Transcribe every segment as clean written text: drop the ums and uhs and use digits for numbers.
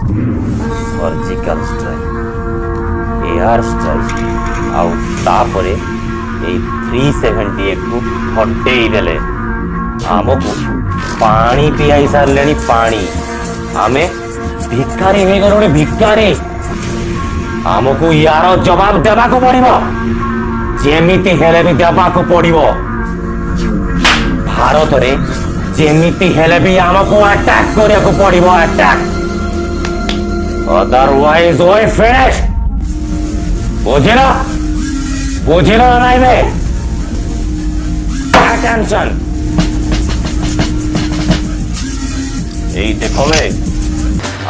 Surgical strike, air strike आउ तापरे ए 378 को हटेई देले आमको पानी पियाई सारे पानी आमे भिखारी हो गले भिखारी आमको यार जवाब देवा को पड़िबो जेमिति हेले भी देवा को पड़िबो भारत रे जेमिति हेले भी आमको अटैक करिया को पड़िबो अटैक अदरवाइज ओए फिनिश बुझिना नहीं बे अटेंशन एई देखो बे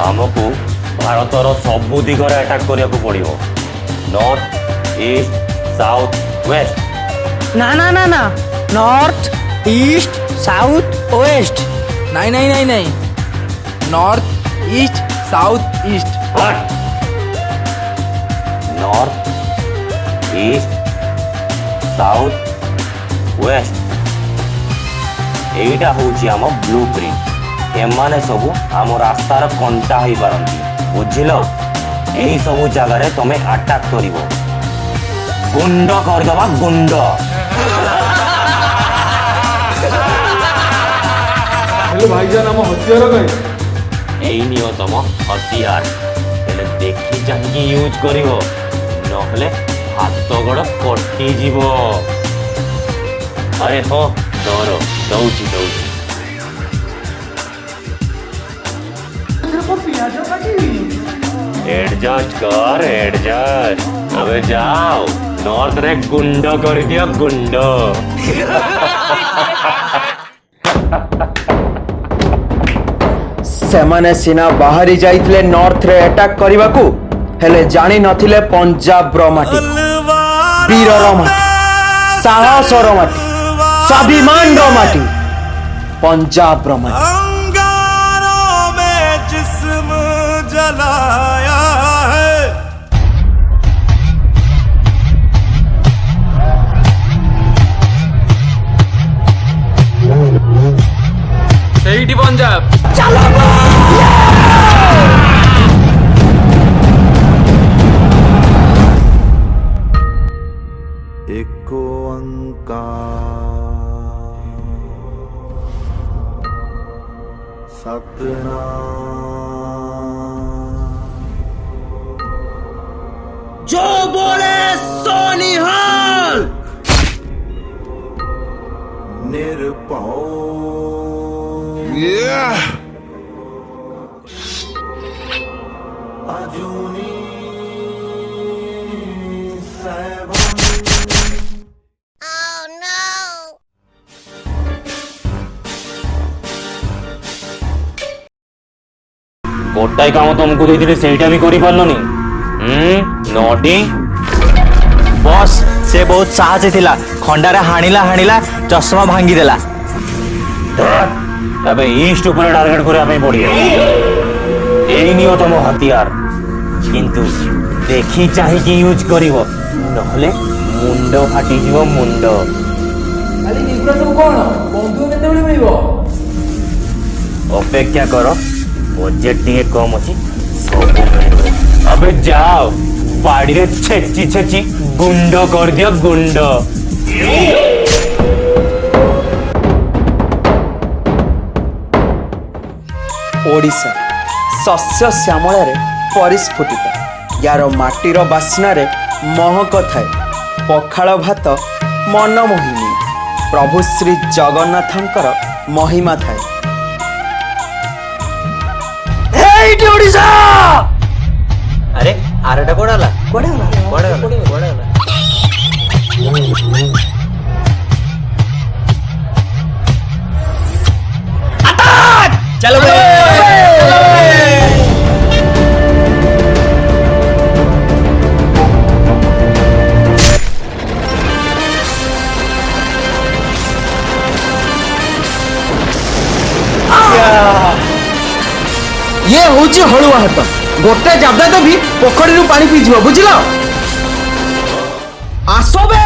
आमको भारतर सबु दिगरे अटैक करिया को पड़िबो नॉर्थ ईस्ट साउथ वेस्ट ना ना ना ना नॉर्थ ईस्ट साउथ वेस्ट नहीं नहीं नहीं नहीं north east south east north east south west एटा होची आम ब्लू प्रिंट एमाने सबु आम रास्तार कंटा होई पारंती बुझिलो एही सबु जगह रे तमे अटैक करिवो गुंड कर दबा गुंड हेलो भाईजान हम हथियार कहीं एई नियो तम हथियार हेले देखि चाहिए यूज करिवो नहले हाथ गोड़ कटि जीवो अरे हो डर दौची दौची एडजस्ट कर एडजस्ट अबे जाओ नॉर्थ रे गुंड कर दिया गुंड सेमाने सिना बाहरी जाइथिले नॉर्थ रे अटैक करिबा को हेले जानि नथिले पंजाब रो माटी वीर रो माटी साहस रो माटी स्वाभिमान रो माटी पंजाब रो माटी अंगारों में जिस्म जलाया है ସେଇଠି ପଞ୍ଜାବ एक जो बोले सोनिहाल निरपौ अजूनी गोटाई काम तुमको देइथिले सेटा भी करि पारलनी नोटी बॉस से बहुत साहसी थिला खंडारे हाणिला हाणिला चश्मा भांगी देला अबे ईस्ट ऊपर टारगेट करे हमें पड़िए एई नियो तुम हथियार किंतु देखि चाहि कि यूज करिवो नहले मुंडो फाटी जीवो मुंडो खाली निगुरा सब कोन बंधु केते बळी मिलिबो अपेक्षा करो बजेट टिके कम अछि सब मिलिबो अबे जाओ बाड़ी रे छेची छेची गुंडो कर दियो गुंडो ओडिशा शस्य श्यामल परिस्फुटित यार माटीर बास्ना रे महक थाए पखाल भात मनमोहिनी प्रभु श्री जगन्नाथंकर महिमा थाए ओडिशा अरे आरटा कोडाला कोडाला चलो ये होची हलुआ हाथ गोटे जाबदा देवी पोखरी पानी पीजिव बुझिल आसो बे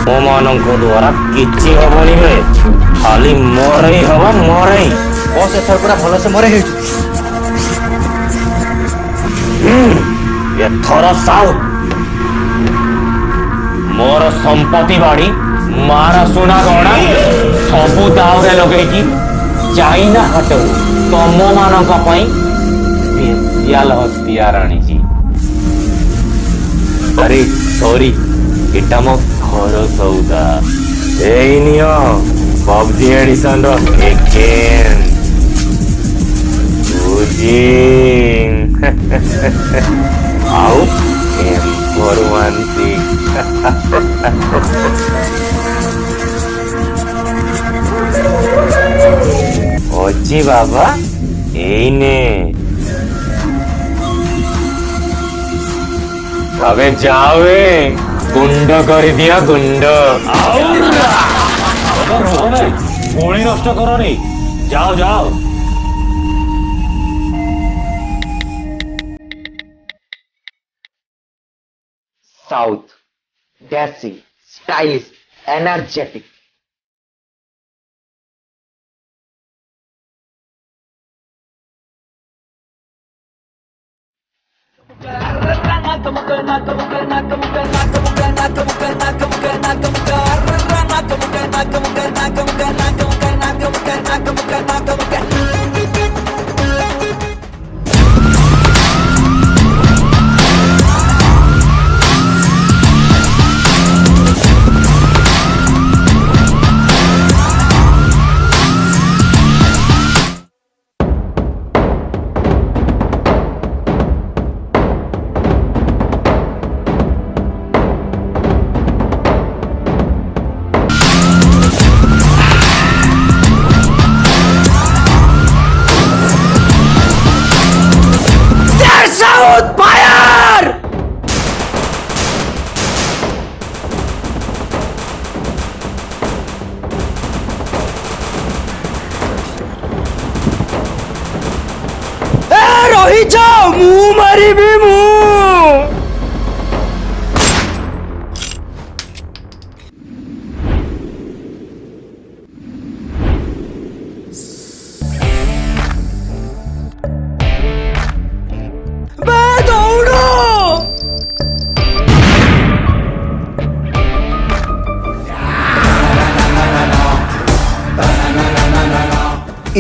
ମାନଙ୍କ ଦ୍ୱାରା କିଛି ହବନି ବେ ଖାଲି ମରେଇ ହବ ମରେଇ ବସ୍ ଏଥର ପୁରା ଭଲସେ ମରେ ହେଇଛୁ। ଏଥର ସାଉଥ ମୋର ସମ୍ପତ୍ତି ବାଡି ମାର ସୁନା ଗଣା ସବୁ ଦାଉରେ ଲଗେଇକି ଚାଇନା ହାଟରୁ ତମ ମାନଙ୍କ ପାଇଁ ସ୍ପେସିଆଲ ହତିଆର ଆଣିଛି। ଆରେ ସରି ଏଟା ମୋ ଘର ସଉଦା। ଏଇ ନିଅ ପବଜି ଏଡିସନ ର ଏକେନ୍ ଆଉ M416 ଅଛି ବାବା ଏଇନେ তবে যাবে গুন্ড করে দিয়া গুন্ড গুলি নষ্ট করনি যাও যাও সাউথ ড্যাসিং স্টাইলিশ এনার্জেটিক। ରହିଛ ମୁଁ ମାରିବି ମୁଁ। ବେ ଦୌଡ଼।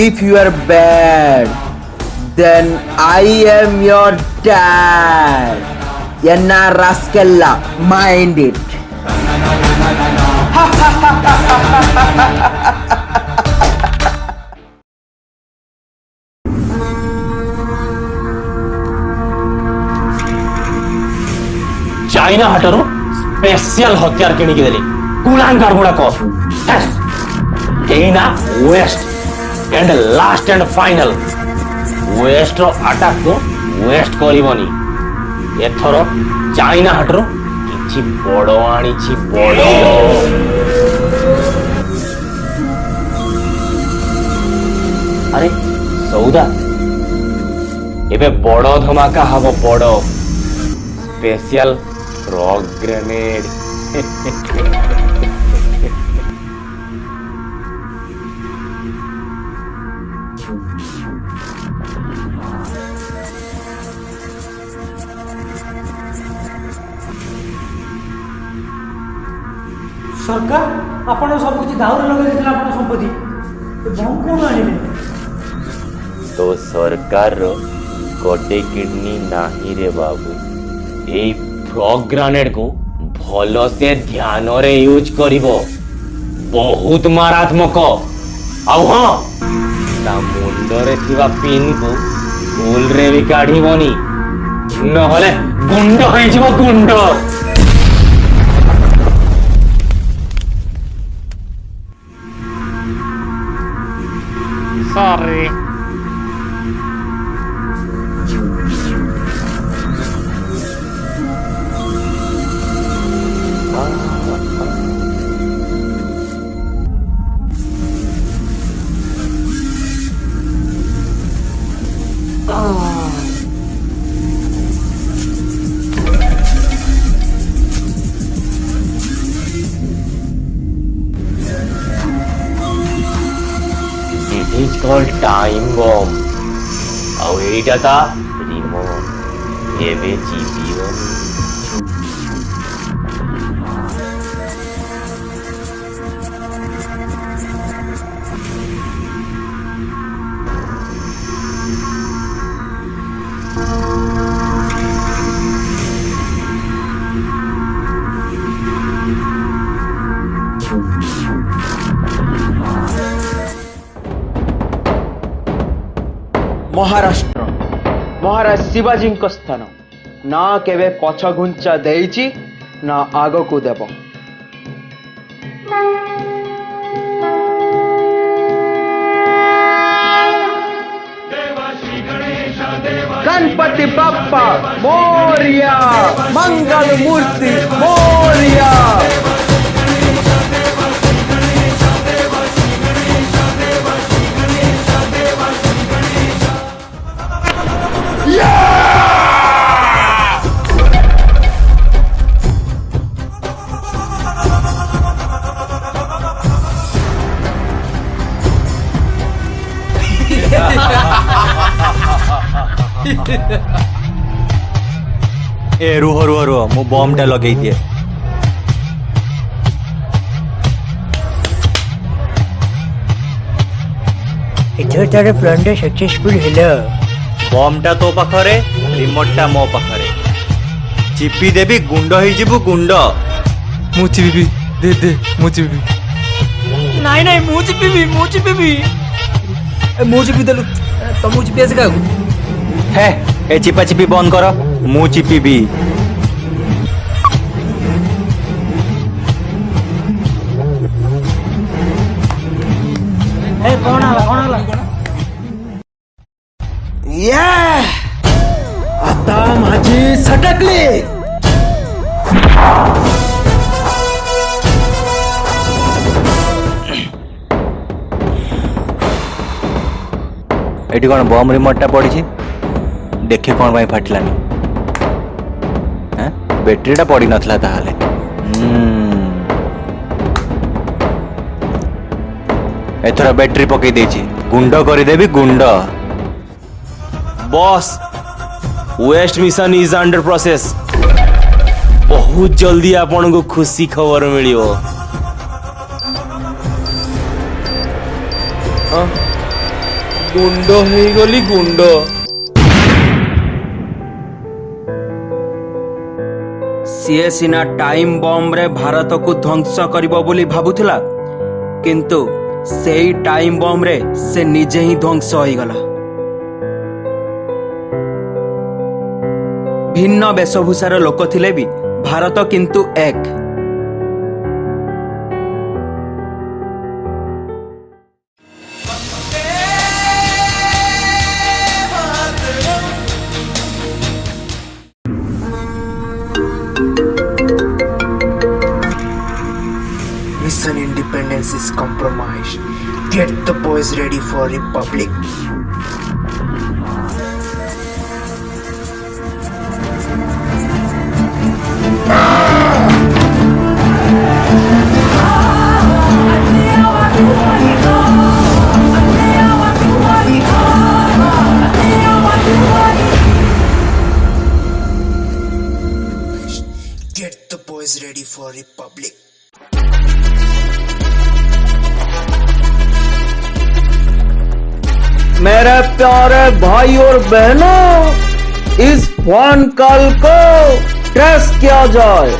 If you are bad, then I am your dad. Yenna Raskella, mind it. China ହାଟରୁ ସ୍ପେସିଆଲ ହତିଆର କିଣିକି ଦେଲି କୁଳାଙ୍ଗାର ଗୁଡାକ ଏଇନା west end last end final ୱେଷ୍ଟର ଆଟାକକୁ ୱେଷ୍ଟ କରିବନି। ଏଥର ଚାଇନା ହାଟରୁ କିଛି ବଡ ଆଣିଛି ବଡ। ଆରେ ସଉଦା ଏବେ ବଡ ଧମାକା ହବ ବଡ ସ୍ପେସିଆଲ ରକ୍ ଗ୍ରେନେଡ୍। ସରକାର ଆପଣ ସବୁ କିଛି ଦାଉରେ ଲଗେଇ ଦେଇଥିଲେ ଆପଣ ସମ୍ପତ୍ତି ବମ୍ କଣ ଆଣିଲେ? तो सरकार गोटे किडनी नाही रे बाबू ए फ्रॉग ग्रेनेड को भलो से ध्यान रे यूज करिवो बहुत मारात्मक आउ हां ता मुंड रे थिवा पिन को भूल रे भी काढिबोनी नहले गुंड होई जिवो गुंड। Sorry. कल टाइम बम ଆଉ ଏଇଟା ତା ରିମୋଟ ଏବେ ଚିପିବନି। महाराष्ट्र महाराज शिवाजी स्थान ना केवे पछ घुंचा देइची ना आगो को देव। गणपति बाप्पा मोरिया मंगल मूर्ति मोरिया। ए रुह रुह रुह मु बम टा लगे दिए। एथर तार प्लान टा सक्सेसफुल हेला। बम टा तो पाखरे रिमोट टा मो पाखरे चिपी देबी गुंड होई जिबु गुंड। ମୁଁ ଚିପିବି ଦେ ମୁଁ ଚିପିବି। ନାଇଁ ନାଇଁ ମୁଁ ଚିପିବି ମୁଁ ଚିପି ଦେଲୁ ତ ମୁଁ ଚିପି ଆସି କାହାକୁ। हे ए चिपा चिपी बंद कर मु चिपीबी। ଏ କଣ ହେଲା ये आता माझी सटकली। एटी कौन बम रिमोट टा पड़ी देखे कौन भाई फाटिलानी। बैटेरी टा पड़ी नथला ताहाले। एथरा बैटरी पकई देछि गुंड करि देबी गुंड। Boss west mission is under process. बहुत जल्दी आपन को खुशी खबर मिलियो। ଗୁଣ୍ଡ ହେଇଗଲି ଗୁଣ୍ଡ। सीए सिना टाइम बम रे भारत को ध्वंस करिबो बोली भाबुथिला किंतु सेई टाइम बम रे से निजे ही ध्वंस होई गला। भिन्न वेशभूषार लोक थिले भी भारत किंतु एक। Mission independence is compromised. Get the boys ready for republic. Get the boys ready for republic. मेरे प्यारे भाई और बहनों, इस फोन कॉल को ट्रेस किया जाए।